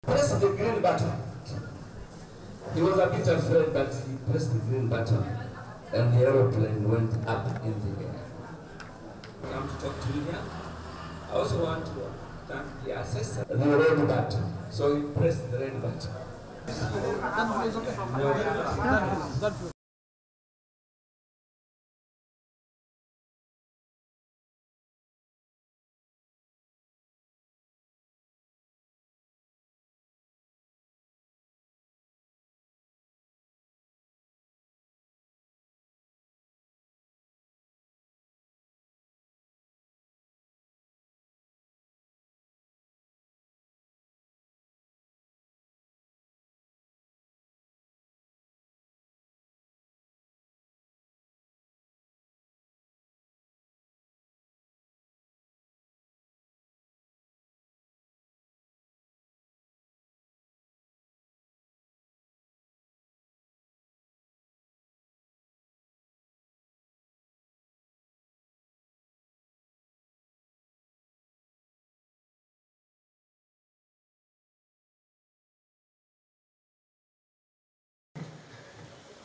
Press the green button. He was a bit afraid, but he pressed the green button, and the aeroplane went up in the air. Come to talk to you here. I also want to thank the assessor. The red button. So he pressed the red button.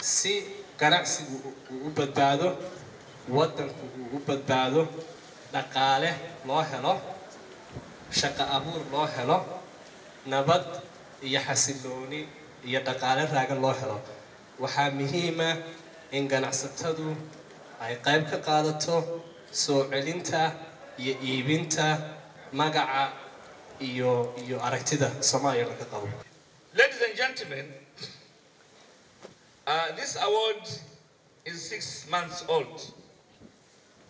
si ganacsigu uu u badbaado wadanku uu u badbaado dhaqaale loo helo shaqo abuur loo helo nabad iyo xasilooni iyo dhaqaale raagan loo helo waxaa muhiim ah in ganacsatadu ay qayb ka qaadato soo celinta iyo iibinta magaca iyo aragtida Soomaaliya ka qabo. Ladies and gentlemen, this award is 6 months old.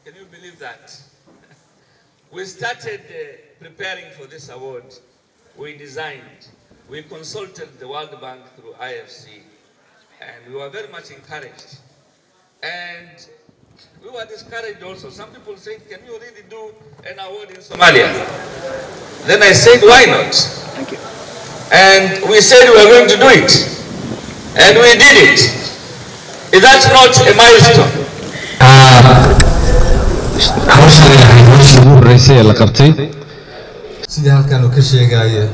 Can you believe that? We started preparing for this award. We designed, we consulted the World Bank through IFC, and we were very much encouraged. And we were discouraged also. Some people said, can you really do an award in Somalia? Then I said, why not? Thank you. And we said we were going to do it. And we did it. Is that not a milestone? sidii halkan uu ka sheegay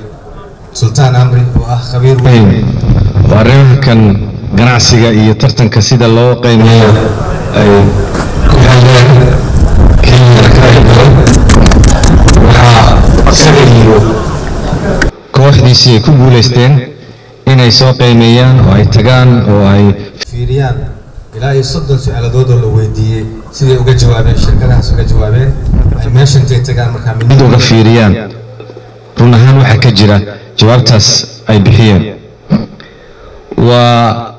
Sultan Amri oo ah khabiir weyn wararkan ganacsiga iyo tartanka sida loo qiimeeyo ay ku xidhan Kenya ka iyo kooxdiisii ku guuleysteen inay soo qiimeeyaan oo ay tagaan oo ay fiiriyaan ilaa 30 su'aaladood oo la weydiiyay sidii uga jawaabeen shirkadahaas uga jawaabeen ay meeshan tagaan markaa mid uga fiiriyaan run ahaan waxa ka jira jawaabtaas ay bixiyeen waa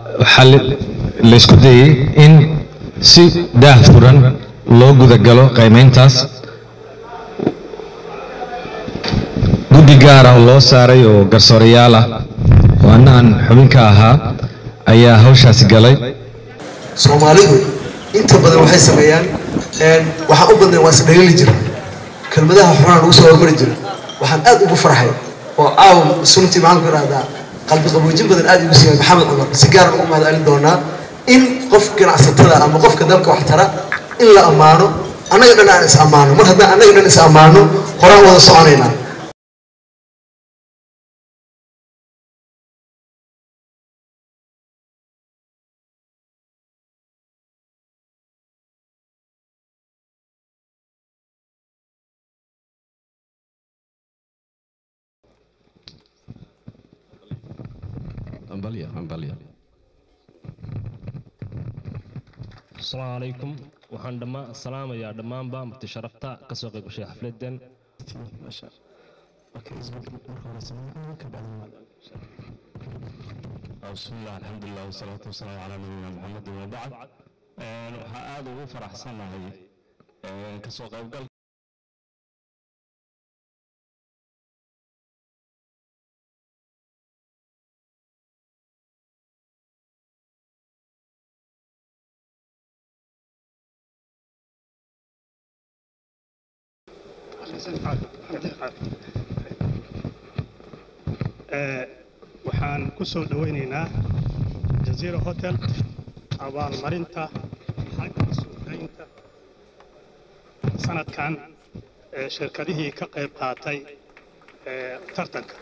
la isku dayay in si daahfuran loo guda galo qiimeyntaas guddi gaar ah loo saaray oo garsoorayaal ah oo aan xubin ka ahaa ayaa hawshaas galay Soomaalidu inta badan waxay sameeyaan waxa u badan waa isdheeli jira kelmadaha xuraan ugu soo hormari jira waxaan aad ugu farxay oo sunti maalinka raada qalbi qaboojin badan aad ugu siiyay Maxamed Umar si gaar ah ugu mahadcelin doonaa in qof ganacsatada ama qofka dalka wax tara in la amaano anaga dhan aan is amaano mar haddii anaga dhan is amaano qoraan wada soconaynaa السلام عليكم وحن دما السلام يا دمان با متشرفتا كسو قيب شي حفلتن ما شاء بسم الله الحمد لله والصلاة والسلام على نبينا محمد وبعد waxaa aad ugu faraxsanahay kasoo qaybgal waxaan ku soo dhaweynaynaa Jazeera Hotel abaalmarinta xagga suuqaynta sanadkan shirkadihii ka qayb qaatay tartanka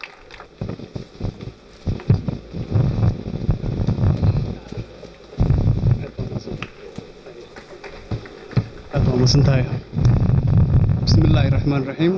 بسم الله الرحمن الرحيم